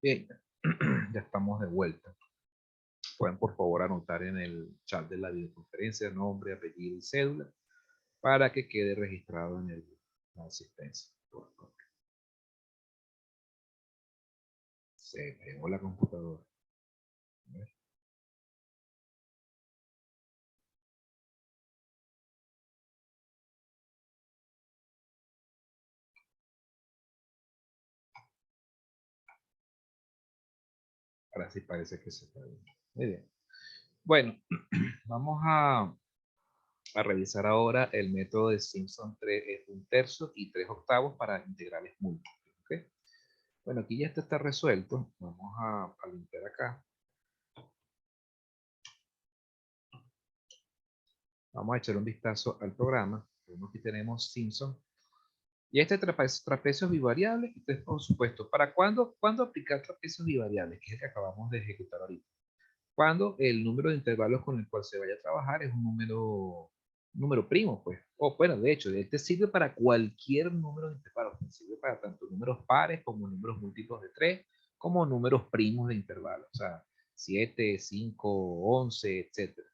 Bien, ya estamos de vuelta. Pueden por favor anotar en el chat de la videoconferencia nombre, apellido y cédula para que quede registrado en la asistencia. Por favor. Se pegó la computadora. A ver. Ahora sí parece que se está viendo. Muy bien. Bueno, vamos a revisar ahora el método de Simpson 3, 1/3 y 3/8 para integrales múltiples. ¿Okay? Bueno, aquí ya esto está resuelto. Vamos a limpiar acá. Vamos a echar un vistazo al programa. Aquí tenemos Simpson. Y este trapecios bivariables, entonces, por supuesto, ¿para cuándo aplicar trapecios bivariables? Que es el que acabamos de ejecutar ahorita. Cuando el número de intervalos con el cual se vaya a trabajar es un número primo, pues. O bueno, de hecho, este sirve para cualquier número de intervalos. Sirve para tanto números pares como números múltiplos de 3, como números primos de intervalos. O sea, 7, 5, 11, etcétera.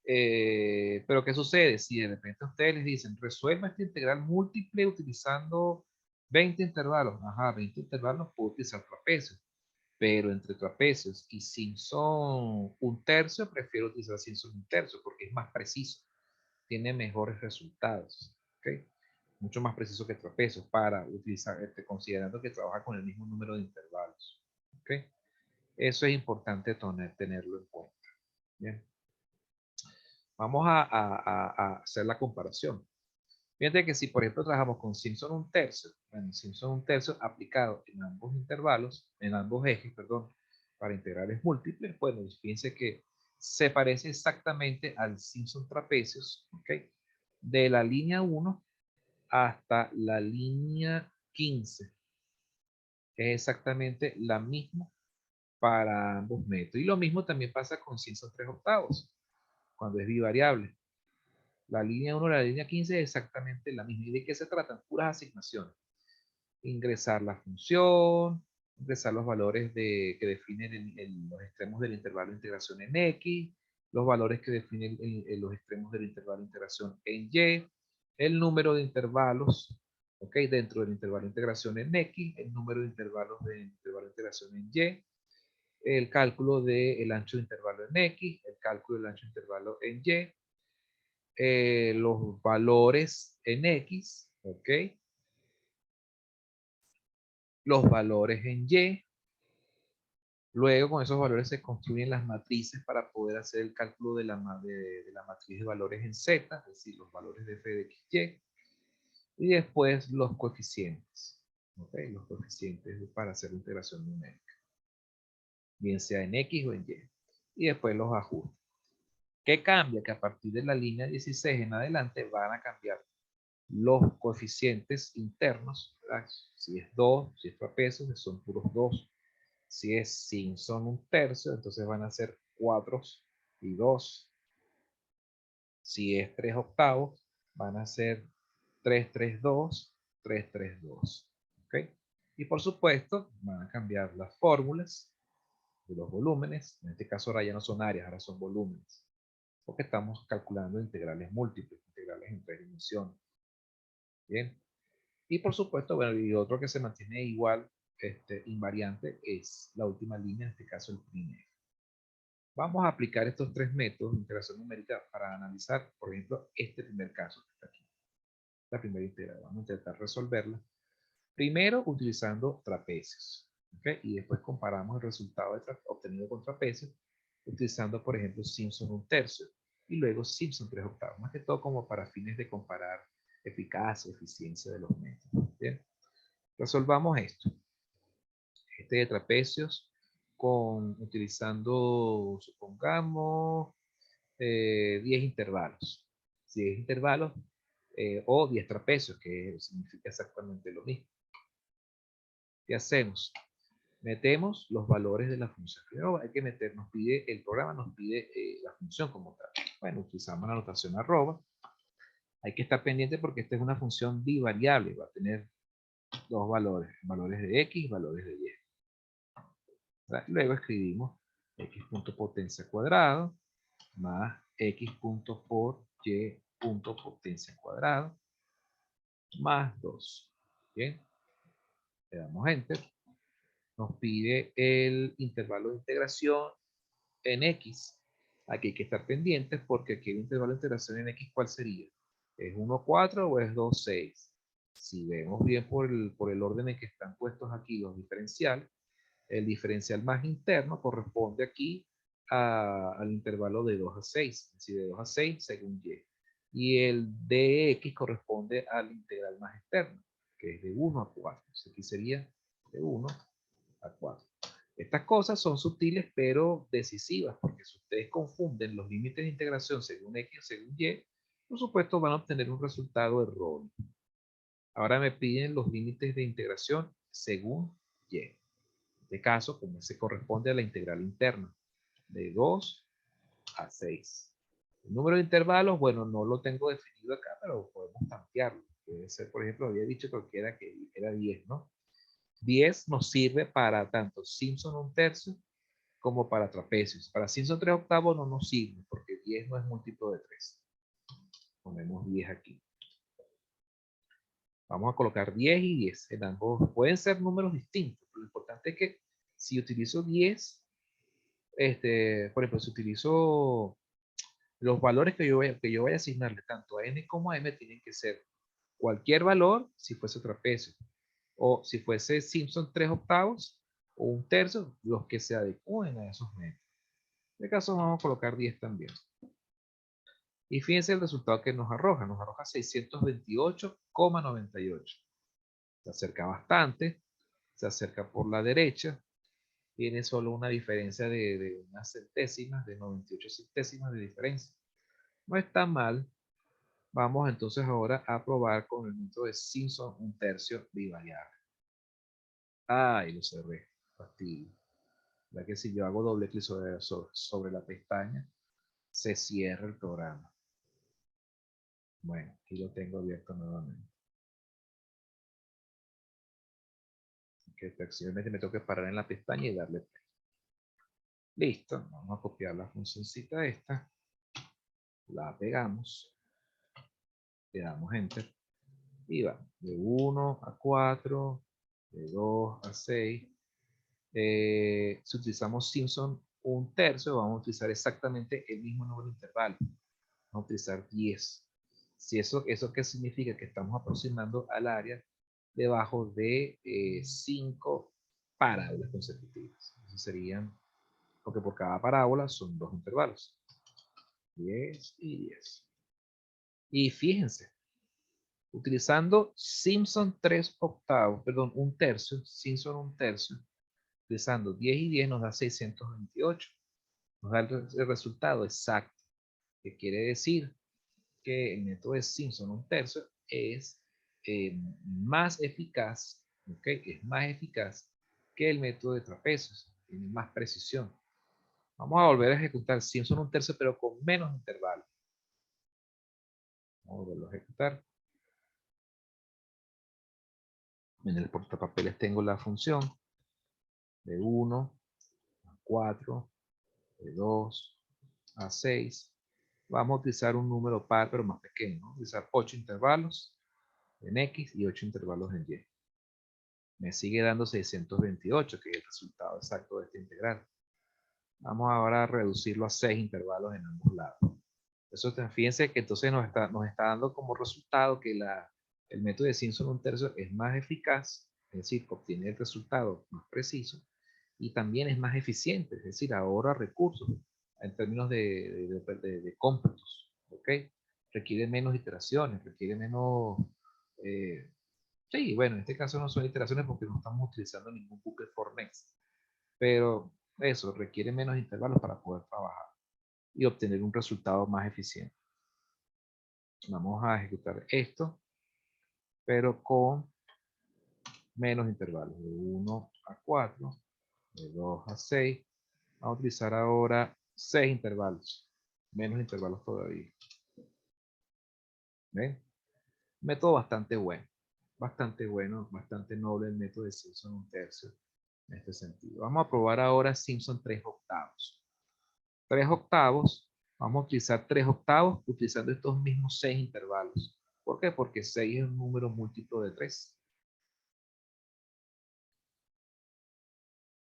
Pero ¿qué sucede? Si de repente ustedes les dicen, resuelva esta integral múltiple utilizando 20 intervalos. Ajá, 20 intervalos puedo utilizar trapecios. Pero entre trapecios y Simpson 1/3, prefiero utilizar Simpson 1/3 porque es más preciso. Tiene mejores resultados. ¿Okay? Mucho más preciso que trapecios para utilizar, considerando que trabaja con el mismo número de intervalos. ¿Okay? Eso es importante tenerlo en cuenta. Bien. Vamos a hacer la comparación. Fíjate que si, por ejemplo, trabajamos con Simpson 1/3, bueno, Simpson 1/3 aplicado en ambos intervalos, en ambos ejes, perdón, para integrales múltiples, bueno, fíjense que se parece exactamente al Simpson trapecios, ¿ok? De la línea 1 hasta la línea 15. Es exactamente la misma para ambos métodos. Y lo mismo también pasa con Simpson 3/8, cuando es bivariable. La línea 1 y la línea 15 es exactamente la misma. ¿Y de qué se tratan? Puras asignaciones. Ingresar la función, ingresar los valores que definen los extremos del intervalo de integración en X, los valores que definen los extremos del intervalo de integración en Y, el número de intervalos, ¿ok? Dentro del intervalo de integración en X, el número de intervalos del intervalo de integración en Y, el cálculo del ancho de intervalo en X, el cálculo del ancho de intervalo en Y, los valores en X, ¿ok? Los valores en Y. Luego, con esos valores se construyen las matrices para poder hacer el cálculo de la matriz de valores en Z, es decir, los valores de f de x, y. Y después los coeficientes, ¿ok? Los coeficientes para hacer la integración numérica, bien sea en X o en Y. Y después los ajustes. ¿Qué cambia? Que a partir de la línea 16 en adelante van a cambiar los coeficientes internos, ¿verdad? Si es 2, si es trapecio, que son puros 2. Si es Simpson 1/3, entonces van a ser 4 y 2. Si es 3/8, van a ser 3, 3, 2, 3, 3, 2. ¿Ok? Y por supuesto, van a cambiar las fórmulas de los volúmenes. En este caso ahora ya no son áreas, ahora son volúmenes. Porque estamos calculando integrales múltiples, integrales en 3 dimensiones. Bien. Y por supuesto, bueno, y otro que se mantiene igual, invariante, es la última línea, en este caso el primer. Vamos a aplicar estos tres métodos de integración numérica para analizar, por ejemplo, este primer caso que está aquí. La primera integral. Vamos a intentar resolverla. Primero utilizando trapecios. ¿Okay? Y después comparamos el resultado obtenido con trapecios utilizando, por ejemplo, Simpson 1/3 y luego Simpson 3/8. Más que todo como para fines de comparar eficacia, eficiencia de los métodos. ¿Bien? Resolvamos esto. Este de trapecios utilizando, supongamos, 10 intervalos. 10 intervalos o 10 trapecios, que significa exactamente lo mismo. ¿Qué hacemos? Metemos los valores de la función. Primero hay que meter, el programa nos pide la función como tal. Bueno, utilizamos la notación arroba. Hay que estar pendiente porque esta es una función bivariable. Va a tener dos valores, valores de X, valores de Y. ¿verdad? Luego escribimos x punto potencia cuadrado más x punto por y punto potencia cuadrado más 2. Bien, le damos enter. Nos pide el intervalo de integración en x. Aquí hay que estar pendientes porque aquí el intervalo de integración en x, ¿cuál sería? ¿Es 1, 4 o es 2, 6? Si vemos bien por el orden en que están puestos aquí los diferenciales, el diferencial más interno corresponde aquí al intervalo de 2 a 6, es decir, de 2 a 6 según y. Y el dx corresponde al integral más externo, que es de 1 a 4. Entonces aquí sería de 1 a 4. Estas cosas son sutiles pero decisivas, porque si ustedes confunden los límites de integración según x o según y, por supuesto van a obtener un resultado erróneo. Ahora me piden los límites de integración según y. En este caso, como se corresponde a la integral interna, de 2 a 6. El número de intervalos, bueno, no lo tengo definido acá, pero podemos tantearlo. Puede ser, por ejemplo, había dicho que era 10, ¿no? 10 nos sirve para tanto Simpson 1/3 como para trapecios. Para Simpson 3/8 no nos sirve porque 10 no es múltiplo de 3. Ponemos 10 aquí. Vamos a colocar 10 y 10 en ambos. Pueden ser números distintos, pero lo importante es que si utilizo 10, por ejemplo, si utilizo los valores que yo vaya a asignarle tanto a n como a m, tienen que ser cualquier valor si fuese trapecio, o si fuese Simpson 3/8 o 1/3, los que se adecúen a esos métodos. En este caso vamos a colocar 10 también. Y fíjense el resultado que nos arroja 628,98. Se acerca bastante, se acerca por la derecha, tiene solo una diferencia de unas centésimas, de 98 centésimas de diferencia. No está mal. Vamos entonces ahora a probar con el método de Simpson 1/3 bivariable. Ay, lo cerré. Fastidio. Ya que si yo hago doble clic sobre la pestaña, se cierra el programa. Bueno, aquí lo tengo abierto nuevamente. Que próximamente me toque parar en la pestaña y darle play. Listo, vamos a copiar la funcióncita esta, la pegamos, le damos enter y va de 1 a 4, de 2 a 6. Si utilizamos Simpson 1/3, vamos a utilizar exactamente el mismo número de intervalos. Vamos a utilizar 10. Si eso ¿qué significa? Que estamos aproximando al área debajo de 5 parábolas consecutivas. Eso serían, porque por cada parábola son 2 intervalos. 10 y 10. Y fíjense, utilizando Simpson 3/8, perdón, 1/3, Simpson 1/3, utilizando 10 y 10 nos da 628. Nos da el resultado exacto, que quiere decir que el método de Simpson 1/3 es más eficaz, ¿ok? Es más eficaz que el método de trapecios, tiene más precisión. Vamos a volver a ejecutar Simpson 1/3, pero con menos intervalos. Vamos a volverlo a ejecutar. En el portapapeles tengo la función de 1 a 4, de 2 a 6. Vamos a utilizar un número par, pero más pequeño. Vamos a utilizar 8 intervalos en X y 8 intervalos en Y. Me sigue dando 628, que es el resultado exacto de esta integral. Vamos ahora a reducirlo a 6 intervalos en ambos lados. Eso, fíjense que entonces nos está dando como resultado que el método de Simpson 1/3 es más eficaz, es decir, obtiene el resultado más preciso, y también es más eficiente, es decir, ahorra recursos en términos de cómputos, ¿ok? Requiere menos iteraciones, requiere menos... sí, bueno, en este caso no son iteraciones porque no estamos utilizando ningún bucle for next, pero eso requiere menos intervalos para poder trabajar y obtener un resultado más eficiente. Vamos a ejecutar esto, pero con menos intervalos, de 1 a 4, de 2 a 6. Vamos a utilizar ahora 6 intervalos, menos intervalos todavía. ¿Ven? Método bastante bueno, bastante noble el método de Simpson 1/3. En este sentido. Vamos a probar ahora Simpson 3/8. 3/8, vamos a utilizar 3/8 utilizando estos mismos 6 intervalos. ¿Por qué? Porque 6 es un número múltiplo de 3.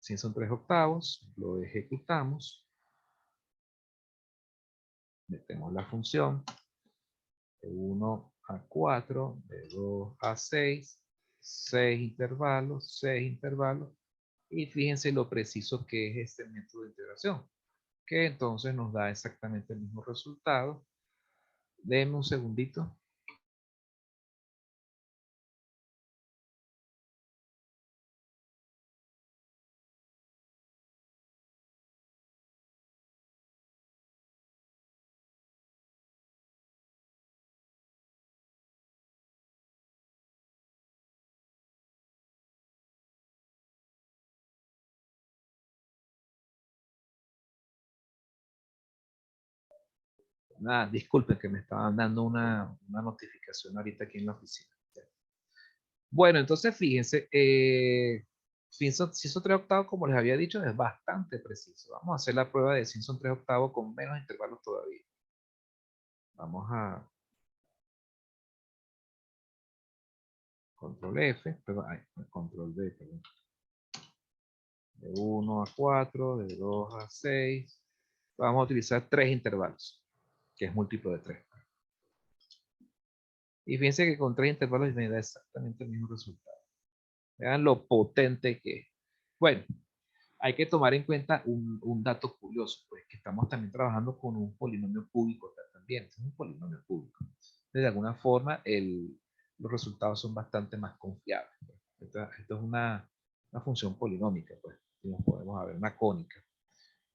Simpson 3/8, lo ejecutamos. Metemos la función de 1 a 4, de 2 a 6, 6 intervalos, 6 intervalos. Y fíjense lo preciso que es este método de integración, que entonces nos da exactamente el mismo resultado. Denme un segundito. Nada, disculpen que me estaban dando una notificación ahorita aquí en la oficina. Bueno, entonces fíjense, Simpson 3/8, como les había dicho, es bastante preciso. Vamos a hacer la prueba de Simpson 3/8 con menos intervalos todavía. Vamos a control F, perdón, control D, perdón. De 1 a 4, de 2 a 6. Vamos a utilizar 3 intervalos, que es múltiplo de 3. Y fíjense que con 3 intervalos me da exactamente el mismo resultado. Vean lo potente que es. Bueno, hay que tomar en cuenta un dato curioso, pues que estamos también trabajando con un polinomio cúbico también. Es un polinomio cúbico. De alguna forma, los resultados son bastante más confiables. Pues. Esto es una función polinómica, pues. Nos podemos ver una cónica.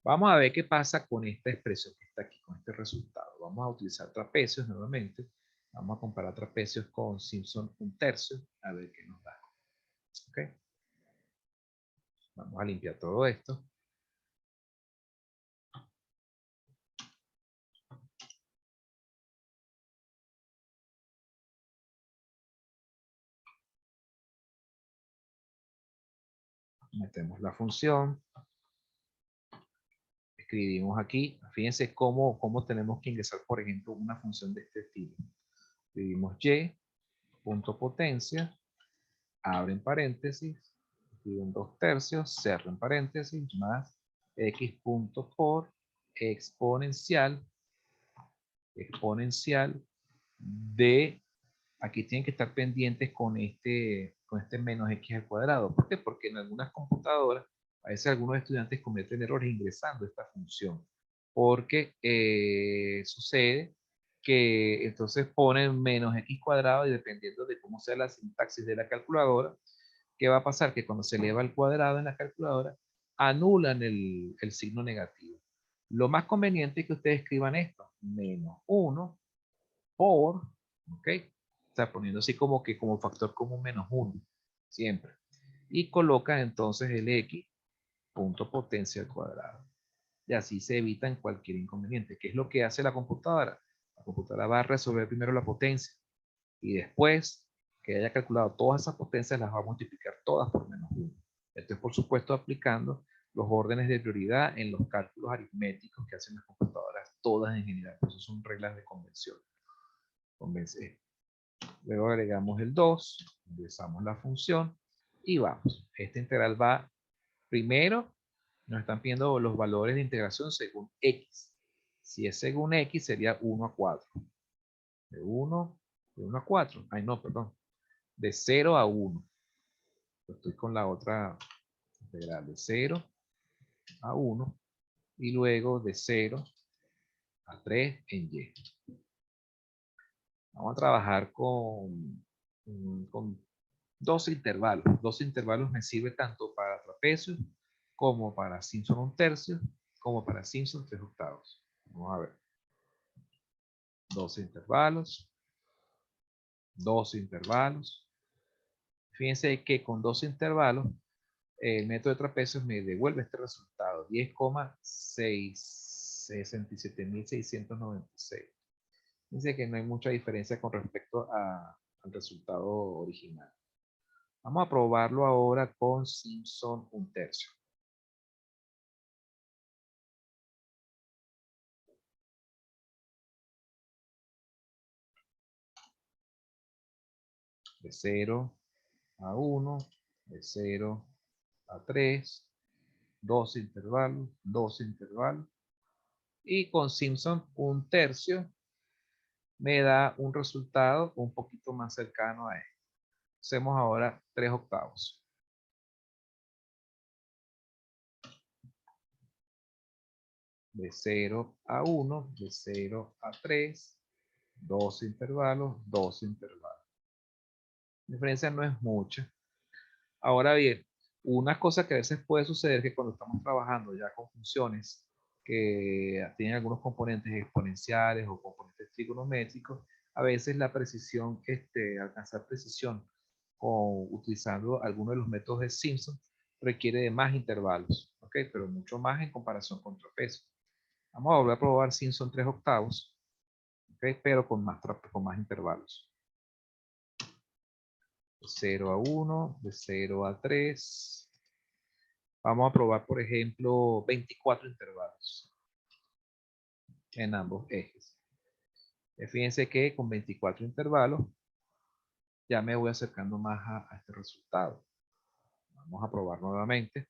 Vamos a ver qué pasa con esta expresión que está aquí, con este resultado. Vamos a utilizar trapecios nuevamente. Vamos a comparar trapecios con Simpson 1/3, a ver qué nos da. ¿Ok? Vamos a limpiar todo esto. Metemos la función. Escribimos aquí. Fíjense cómo tenemos que ingresar, por ejemplo, una función de este estilo. Escribimos y, punto potencia, abren paréntesis, escriben 2/3, cierren paréntesis, más x punto por exponencial de, aquí tienen que estar pendientes con este menos x al cuadrado. ¿Por qué? Porque en algunas computadoras, a veces algunos estudiantes cometen errores ingresando esta función. Porque sucede que entonces ponen menos x cuadrado y dependiendo de cómo sea la sintaxis de la calculadora, ¿qué va a pasar? Que cuando se eleva al cuadrado en la calculadora, anulan el signo negativo. Lo más conveniente es que ustedes escriban esto, menos 1 por, ¿ok? O sea, poniendo así como que como factor común menos 1, siempre. Y colocan entonces el x punto potencia al cuadrado. Y así se evitan cualquier inconveniente. ¿Qué es lo que hace la computadora? La computadora va a resolver primero la potencia y después que haya calculado todas esas potencias las va a multiplicar todas por menos 1. Esto es por supuesto aplicando los órdenes de prioridad en los cálculos aritméticos que hacen las computadoras todas en general. Eso son reglas de convención. Luego agregamos el 2, ingresamos la función y vamos. Esta integral va primero, nos están pidiendo los valores de integración según x. Si es según x sería 1 a 4. De 1 a 4. Ay, no, perdón. De 0 a 1. Estoy con la otra integral de 0 a 1 y luego de 0 a 3 en y. Vamos a trabajar con 12 intervalos. 12 intervalos me sirve tanto para trapecios como para Simpson 1/3 como para Simpson 3/8. Vamos a ver. 12 intervalos. 12 intervalos. Fíjense que con 12 intervalos el método de trapecios me devuelve este resultado, 10,67.696. Fíjense que no hay mucha diferencia con respecto al resultado original. Vamos a probarlo ahora con Simpson 1/3. De 0 a 1, de 0 a 3, 2 intervalos, 2 intervalos. Y con Simpson 1/3 me da un resultado un poquito más cercano a esto. Hacemos ahora 3/8. De 0 a 1, de 0 a 3, 2 intervalos, 2 intervalos. La diferencia no es mucha. Ahora bien, una cosa que a veces puede suceder es que cuando estamos trabajando ya con funciones que tienen algunos componentes exponenciales o componentes trigonométricos, a veces la precisión, alcanzar precisión utilizando alguno de los métodos de Simpson requiere de más intervalos, ¿ok? Pero mucho más en comparación con trapecio. Vamos a volver a probar Simpson 3/8, ¿ok? Pero con más intervalos. De 0 a 1, de 0 a 3. Vamos a probar, por ejemplo, 24 intervalos en ambos ejes. Fíjense que con 24 intervalos ya me voy acercando más a este resultado. Vamos a probar nuevamente.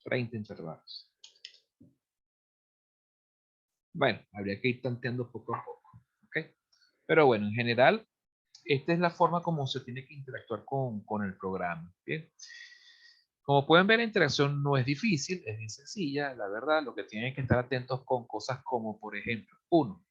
$30 intervalos. Bueno, habría que ir tanteando poco a poco. ¿Ok? Pero bueno, en general, esta es la forma como se tiene que interactuar con el programa. Bien. Como pueden ver, la interacción no es difícil, es bien sencilla, la verdad. Lo que tienen que estar atentos con cosas como, por ejemplo, uno,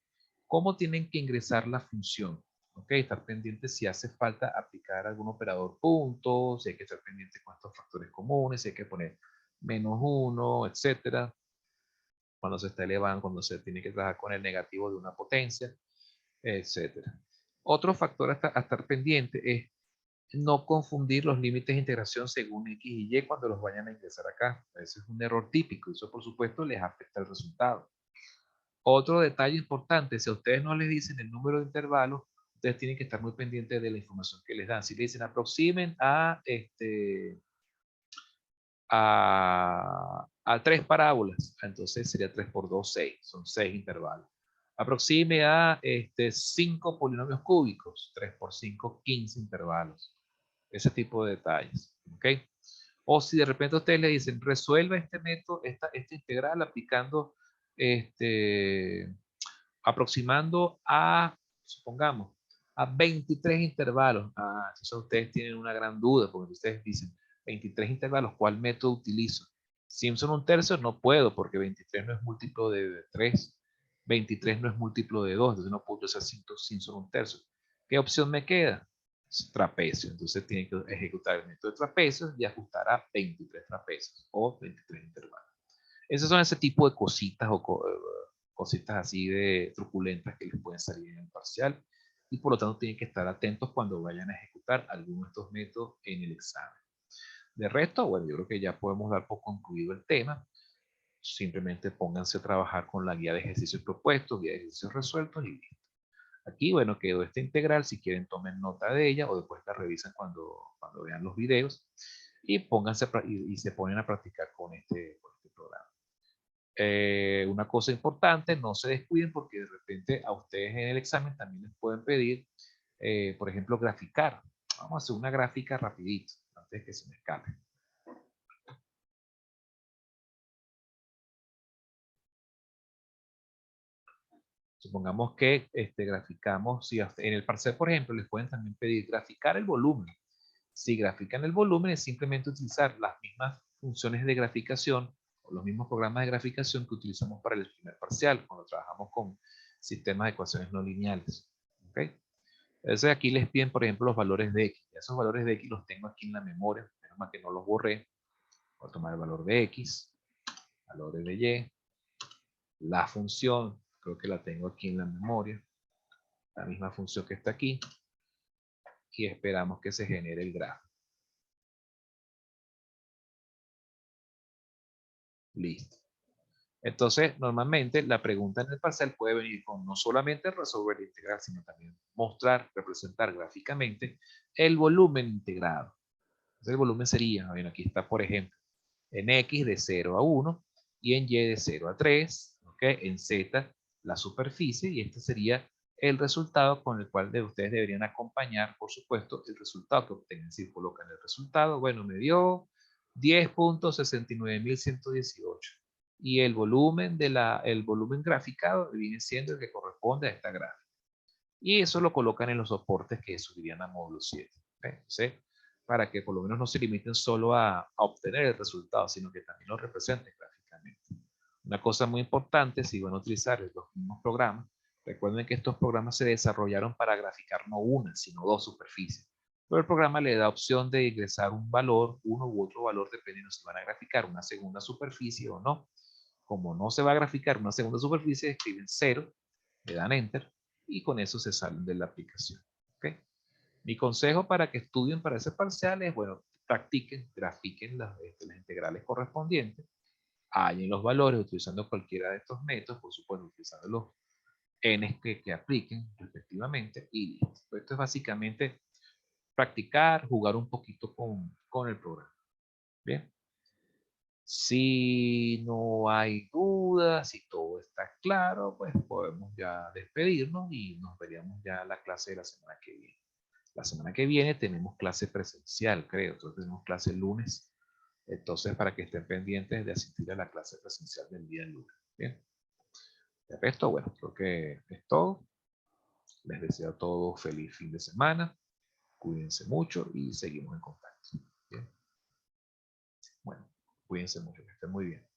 cómo tienen que ingresar la función. Ok, estar pendiente si hace falta aplicar algún operador punto, si hay que estar pendiente con estos factores comunes, si hay que poner -1, etcétera. Cuando se está elevando, cuando se tiene que trabajar con el negativo de una potencia, etcétera. Otro factor a estar pendiente es no confundir los límites de integración según X y Y cuando los vayan a ingresar acá. Ese es un error típico. Eso, por supuesto, les afecta el resultado. Otro detalle importante, si a ustedes no les dicen el número de intervalos, ustedes tienen que estar muy pendientes de la información que les dan. Si le dicen aproximen a 3 parábolas, entonces sería 3 por 2, 6. Son 6 intervalos. Aproxime a 5 polinomios cúbicos, 3 por 5, 15 intervalos. Ese tipo de detalles. ¿Ok? O si de repente ustedes le dicen, resuelva este método, esta integral aplicando, aproximando a, supongamos, a 23 intervalos. Entonces ustedes tienen una gran duda, porque ustedes dicen, 23 intervalos, ¿cuál método utilizo? Simpson 1/3 no puedo, porque 23 no es múltiplo de 3. 23 no es múltiplo de 2, entonces no puedo usar Simpson 1/3. ¿Qué opción me queda? Trapecio. Entonces tienen que ejecutar el método de trapecio y ajustar a 23 trapecios o 23 intervalos. Esos son ese tipo de cositas o cositas así de truculentas que les pueden salir en el parcial y por lo tanto tienen que estar atentos cuando vayan a ejecutar alguno de estos métodos en el examen. De resto, bueno, yo creo que ya podemos dar por concluido el tema. Simplemente pónganse a trabajar con la guía de ejercicios propuestos, guía de ejercicios resueltos y listo. Aquí, bueno, quedó esta integral. Si quieren, tomen nota de ella o después la revisan cuando vean los videos y pónganse y se ponen a practicar con este programa. Una cosa importante, no se descuiden porque de repente a ustedes en el examen también les pueden pedir, por ejemplo, graficar. Vamos a hacer una gráfica rapidito, antes de que se me escape. Supongamos que graficamos, si en el parcial, por ejemplo, les pueden también pedir graficar el volumen. Si grafican el volumen, es simplemente utilizar las mismas funciones de graficación o los mismos programas de graficación que utilizamos para el primer parcial, cuando trabajamos con sistemas de ecuaciones no lineales. ¿Okay? Entonces aquí les piden, por ejemplo, los valores de X. Esos valores de X los tengo aquí en la memoria, menos mal que no los borré. Voy a tomar el valor de X, valores de Y, la función, creo que la tengo aquí en la memoria, la misma función que está aquí, y esperamos que se genere el gráfico. Listo. Entonces, normalmente la pregunta en el parcial puede venir con no solamente resolver la integral, sino también mostrar, representar gráficamente el volumen integrado. Entonces, el volumen sería, bueno, aquí está, por ejemplo, en X de 0 a 1 y en Y de 0 a 3, ¿ok? En Z la superficie, y este sería el resultado con el cual ustedes deberían acompañar, por supuesto, el resultado que obtengan. Si colocan el resultado, bueno, me dio 10.69118 y el volumen el volumen graficado viene siendo el que corresponde a esta gráfica. Y eso lo colocan en los soportes que subirían a módulo 7. ¿Sí? Para que por lo menos no se limiten solo a obtener el resultado, sino que también lo representen gráficamente. Una cosa muy importante, si van a utilizar los mismos programas, recuerden que estos programas se desarrollaron para graficar no una, sino dos superficies. Pero el programa le da opción de ingresar un valor, uno u otro valor, dependiendo si van a graficar una segunda superficie o no. Como no se va a graficar una segunda superficie, escriben 0, le dan Enter, y con eso se salen de la aplicación. ¿Okay? Mi consejo para que estudien para ese parcial es, bueno, practiquen, grafiquen las integrales correspondientes, hallen los valores utilizando cualquiera de estos métodos, por supuesto, utilizando los n que apliquen respectivamente, y listo. Esto es básicamente practicar, jugar un poquito con el programa. Bien. Si no hay dudas, si todo está claro, pues podemos ya despedirnos y nos veríamos ya la clase de la semana que viene. La semana que viene tenemos clase presencial, creo. Entonces tenemos clase el lunes. Entonces, para que estén pendientes de asistir a la clase presencial del día lunes. Bien. De resto, bueno, creo que es todo. Les deseo a todos feliz fin de semana. Cuídense mucho y seguimos en contacto. Bien. Bueno, cuídense mucho, que estén muy bien.